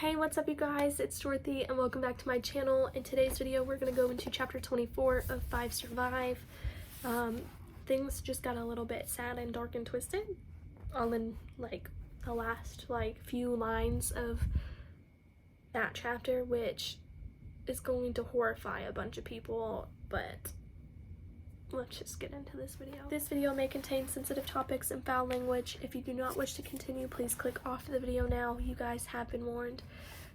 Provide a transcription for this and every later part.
Hey, what's up you guys? It's Dorothy and welcome back to my channel. In today's video, we're going to go into chapter 24 of 5 Survive. Things just got a little bit sad and dark and twisted all in the last few lines of that chapter, which is going to horrify a bunch of people, but let's just get into this video. This video may contain sensitive topics and foul language. If you do not wish to continue, please click off the video now. You guys have been warned.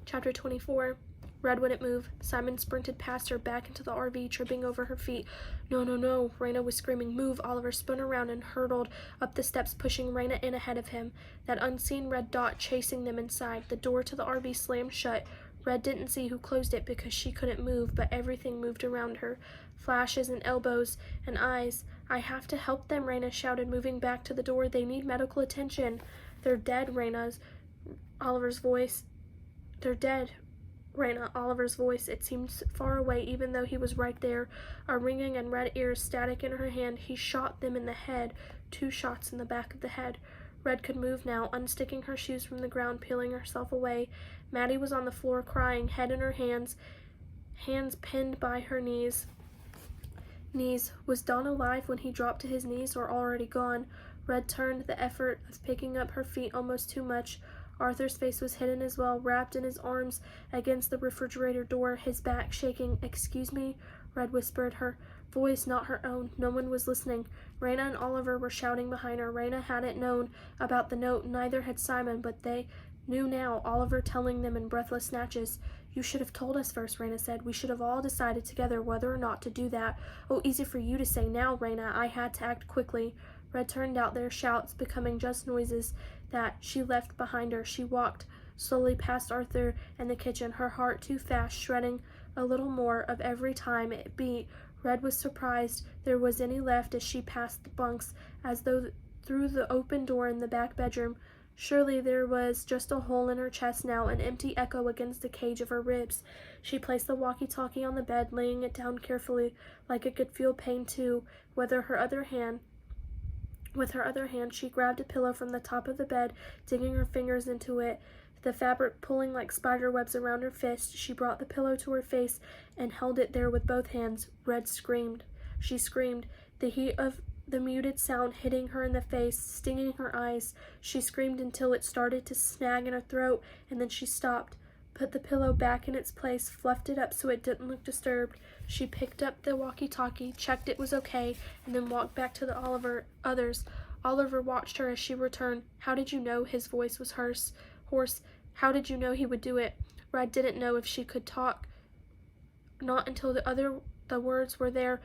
Chapter 24. Red wouldn't move. Simon sprinted past her back into the RV, tripping over her feet. No, no, no. Raina was screaming, move. Oliver spun around and hurtled up the steps, pushing Raina in ahead of him. That unseen red dot chasing them inside. The door to the RV slammed shut. Red didn't see who closed it because she couldn't move, but everything moved around her. Flashes and elbows and eyes. I have to help them, Raina shouted, moving back to the door. They need medical attention. They're dead, Raina's. Oliver's voice. They're dead. Raina, Oliver's voice. It seemed far away, even though he was right there. A ringing and red ears, static in her hand. He shot them in the head. 2 shots in the back of the head. Red could move now, unsticking her shoes from the ground, peeling herself away. Maddie was on the floor crying, head in her hands pinned by her knees. Was Don alive when he dropped to his knees or already gone? Red turned, the effort of picking up her feet almost too much. Arthur's face was hidden as well, wrapped in his arms against the refrigerator door, his back shaking. Excuse me? Red whispered, her voice not her own. No one was listening. Raina and Oliver were shouting behind her. Raina hadn't known about the note, neither had Simon, but they knew now, Oliver telling them in breathless snatches. You should have told us first, Raina said. We should have all decided together whether or not to do that. Oh, easy for you to say now, Raina. I had to act quickly. Red turned out their shouts, becoming just noises that she left behind her. She walked slowly past Arthur and the kitchen, her heart too fast, shredding a little more of every time it beat. Red was surprised there was any left as she passed the bunks, as though through the open door in the back bedroom. Surely there was just a hole in her chest now, an empty echo against the cage of her ribs. She placed the walkie-talkie on the bed, laying it down carefully, like it could feel pain too. With her other hand, she grabbed a pillow from the top of the bed, digging her fingers into it, the fabric pulling like spider webs around her fist. She brought the pillow to her face and held it there with both hands. Red screamed. She screamed, the heat of the muted sound hitting her in the face, stinging her eyes. She screamed until it started to snag in her throat, and then she stopped, put the pillow back in its place, fluffed it up so it didn't look disturbed. She picked up the walkie-talkie, checked it was okay, and then walked back to the others. Oliver watched her as she returned. How did you know? His voice was hoarse. How did you know he would do it? Red didn't know if she could talk. Not until the words were there,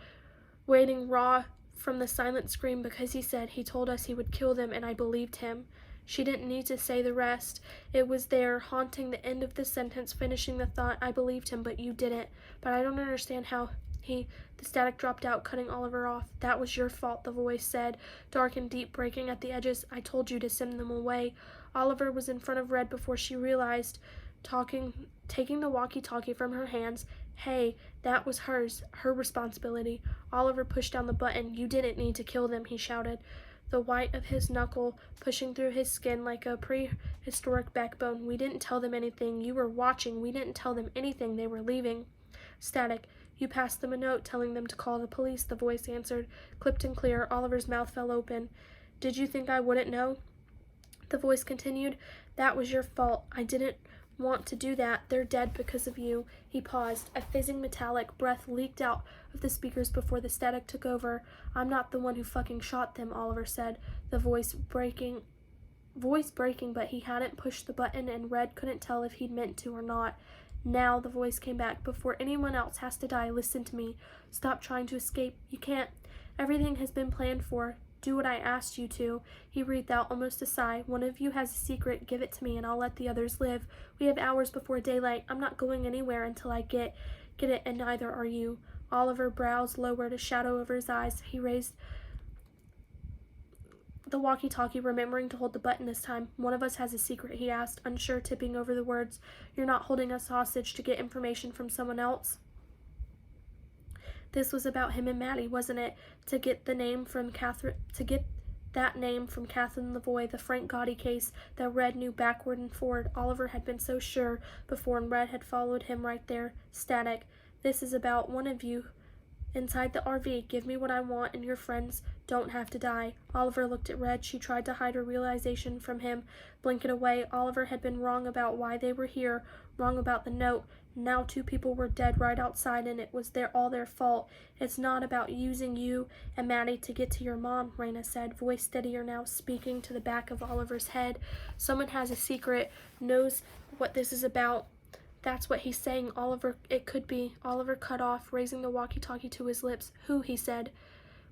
waiting raw from the silent scream, because he told us he would kill them, and I believed him. She didn't need to say the rest. It was there, haunting the end of the sentence, finishing the thought. I believed him, but you didn't. But I don't understand how the static dropped out, cutting Oliver off. That was your fault, the voice said, dark and deep, breaking at the edges. I told you to send them away. Oliver was in front of Red before she realized, taking the walkie-talkie from her hands. Hey, that was her responsibility. Oliver pushed down the button. You didn't need to kill them, he shouted, the white of his knuckle pushing through his skin like a prehistoric backbone. We didn't tell them anything. You were watching. We didn't tell them anything. They were leaving. Static. You passed them a note telling them to call the police, the voice answered, clipped and clear. Oliver's mouth fell open. Did you think I wouldn't know? The voice continued. That was your fault. I didn't want to do that. They're dead because of you. He paused. A fizzing metallic breath leaked out of the speakers before the static took over. I'm not the one who fucking shot them, Oliver said, the voice breaking, but he hadn't pushed the button, and Red couldn't tell if he'd meant to or not. Now, the voice came back. Before anyone else has to die, listen to me. Stop trying to escape. You can't. Everything has been planned for. Do what I asked you to. He breathed out, almost a sigh. One of you has a secret. Give it to me, and I'll let the others live. We have hours before daylight. I'm not going anywhere until I get it, and neither are you. Oliver's brows lowered, a shadow over his eyes. He raised the walkie-talkie, remembering to hold the button this time. One of us has a secret, he asked, unsure, tipping over the words. You're not holding us hostage to get information from someone else? This was about him and Maddie, wasn't it? To get the name from Catherine, That name from Kathleen Lavoie, the Frank Gotti case that Red knew backward and forward. Oliver had been so sure before, and Red had followed him right there. Static. This is about one of you inside the RV. Give me what I want, and your friends don't have to die. Oliver looked at Red. She tried to hide her realization from him, blink it away. Oliver had been wrong about why they were here, wrong about the note. Now 2 people were dead right outside, and it was all their fault. It's not about using you and Maddie to get to your mom, Raina said, voice steadier now, speaking to the back of Oliver's head. Someone has a secret, knows what this is about. That's what he's saying, Oliver. It could be. Oliver cut off, raising the walkie-talkie to his lips. Who? He said.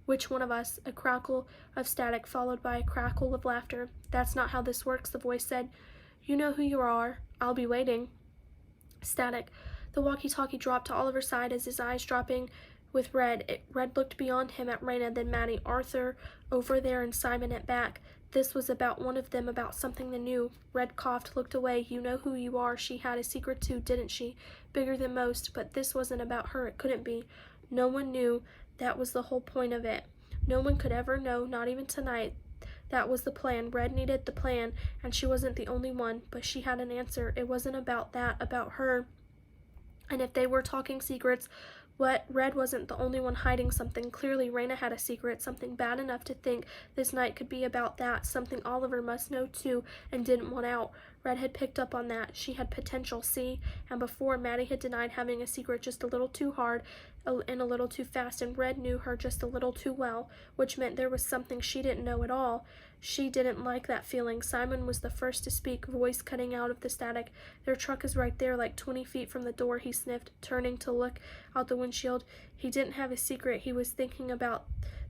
Which one of us? A crackle of static, followed by a crackle of laughter. That's not how this works, the voice said. You know who you are. I'll be waiting. Static. The walkie-talkie dropped to Oliver's side as his eyes dropping with Red. Red looked beyond him at Raina, then Maddie, Arthur over there, and Simon at back. This was about one of them, about something they knew. Red coughed, looked away. You know who you are. She had a secret too, didn't she? Bigger than most, but this wasn't about her. It couldn't be. No one knew. That was the whole point of it. No one could ever know, not even tonight. That was the plan. Red needed the plan, and she wasn't the only one, but she had an answer. It wasn't about that, about her. And if they were talking secrets, Red wasn't the only one hiding something. Clearly, Raina had a secret, something bad enough to think this night could be about that, something Oliver must know too and didn't want out. Red had picked up on that. She had potential, see? And before, Maddie had denied having a secret just a little too hard and a little too fast, and Red knew her just a little too well, which meant there was something she didn't know at all. She didn't like that feeling. Simon was the first to speak, voice cutting out of the static. Their truck is right there, like 20 feet from the door, he sniffed, turning to look out the windshield. He didn't have a secret he was thinking about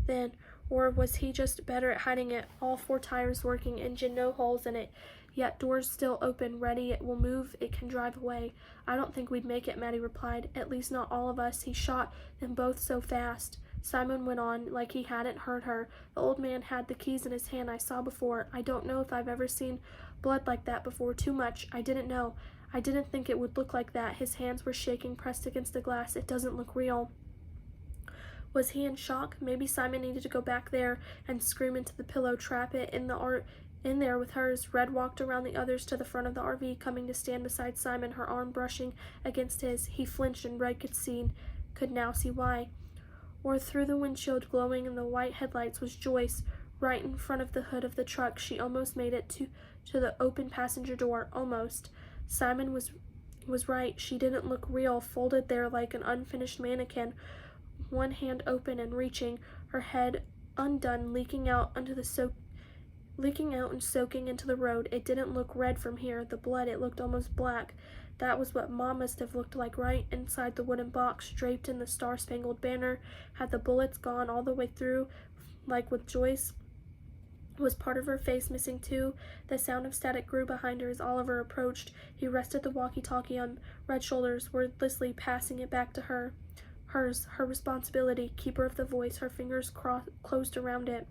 then, or was he just better at hiding it? All 4 tires working, engine no holes in it, yet doors still open, ready. It will move, it can drive away. I don't think we'd make it, Maddie replied. At least not all of us. He shot them both so fast. Simon went on, like he hadn't heard her. The old man had the keys in his hand. I saw before. I don't know if I've ever seen blood like that before. Too much. I didn't know. I didn't think it would look like that. His hands were shaking, pressed against the glass. It doesn't look real. Was he in shock? Maybe Simon needed to go back there and scream into the pillow, trap it in there with hers. Red walked around the others to the front of the RV, coming to stand beside Simon, her arm brushing against his. He flinched, and Red could now see why. Or through the windshield, glowing in the white headlights, was Joyce, right in front of the hood of the truck. She almost made it to the open passenger door. Almost. Simon was right. She didn't look real, folded there like an unfinished mannequin, one hand open and reaching, her head undone, leaking out and soaking into the road. It didn't look red from here. The blood, it looked almost black. That was what Mom must have looked like right inside the wooden box, draped in the Star-Spangled Banner. Had the bullets gone all the way through, like with Joyce? Was part of her face missing too? The sound of static grew behind her as Oliver approached. He rested the walkie-talkie on Red's shoulders, wordlessly passing it back to her. Hers, her responsibility, keeper of the voice, her fingers closed around it.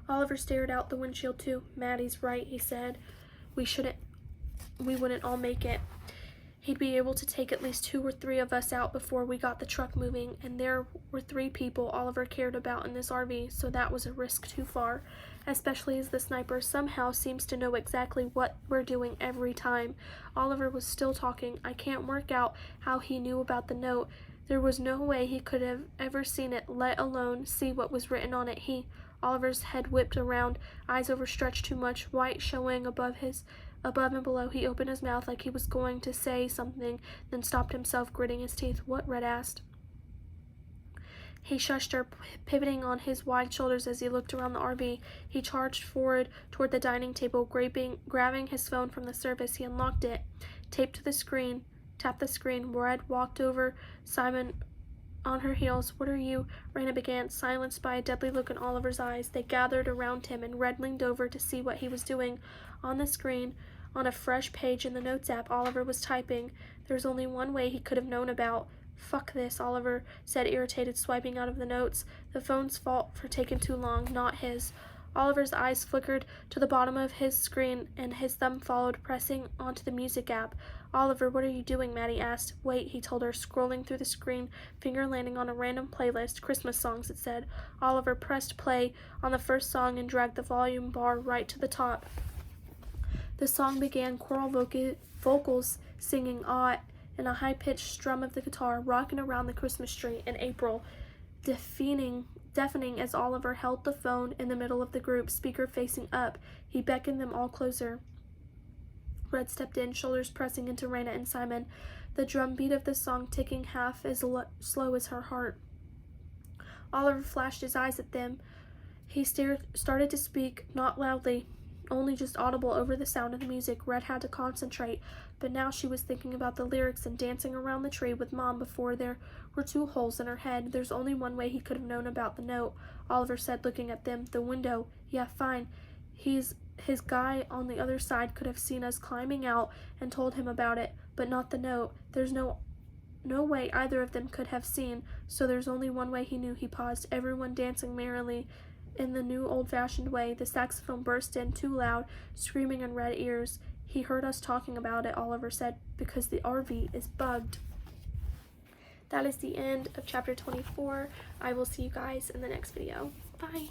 Oliver stared out the windshield too. Maddie's right, he said. We wouldn't all make it. He'd be able to take at least 2 or 3 of us out before we got the truck moving, and there were 3 people Oliver cared about in this RV, so that was a risk too far, especially as the sniper somehow seems to know exactly what we're doing every time. Oliver was still talking. I can't work out how he knew about the note. There was no way he could have ever seen it, let alone see what was written on it. Oliver's head whipped around, eyes overstretched too much, white showing above and below. He opened his mouth like he was going to say something, then stopped himself, gritting his teeth. What? Red asked. He shushed her, pivoting on his wide shoulders as he looked around the RV. He charged forward toward the dining table, grabbing his phone from the surface. He unlocked it, tapped the screen. Red walked over, Simon on her heels. What are you? Raina began, silenced by a deadly look in Oliver's eyes. They gathered around him, and Red leaned over to see what he was doing. On the screen, on a fresh page in the Notes app, Oliver was typing. There was only one way he could have known about. Fuck this, Oliver said, irritated, swiping out of the notes. The phone's fault for taking too long, not his. Oliver's eyes flickered to the bottom of his screen and his thumb followed, pressing onto the music app. Oliver, what are you doing? Maddie asked. Wait, he told her, scrolling through the screen, finger landing on a random playlist. Christmas songs, it said. Oliver pressed play on the first song and dragged the volume bar right to the top. The song began, choral vocals singing "Ought" and a high-pitched strum of the guitar rocking around the Christmas tree in April, deafening as Oliver held the phone in the middle of the group, speaker facing up. He beckoned them all closer. Red stepped in, shoulders pressing into Raina and Simon, the drum beat of the song ticking half as slow as her heart. Oliver flashed his eyes at them. He started to speak, not loudly, only just audible over the sound of the music. Red had to concentrate, but now she was thinking about the lyrics and dancing around the tree with Mom before there were 2 holes in her head. There's only one way he could have known about the note, Oliver said, looking at them. The window. Yeah, fine. His guy on the other side could have seen us climbing out and told him about it, but not the note. There's no way either of them could have seen, so there's only one way he knew. He paused, everyone dancing merrily in the new old-fashioned way. The saxophone burst in, too loud, screaming in Red ears. He heard us talking about it, Oliver said, because the RV is bugged. That is the end of chapter 24. I will see you guys in the next video. Bye.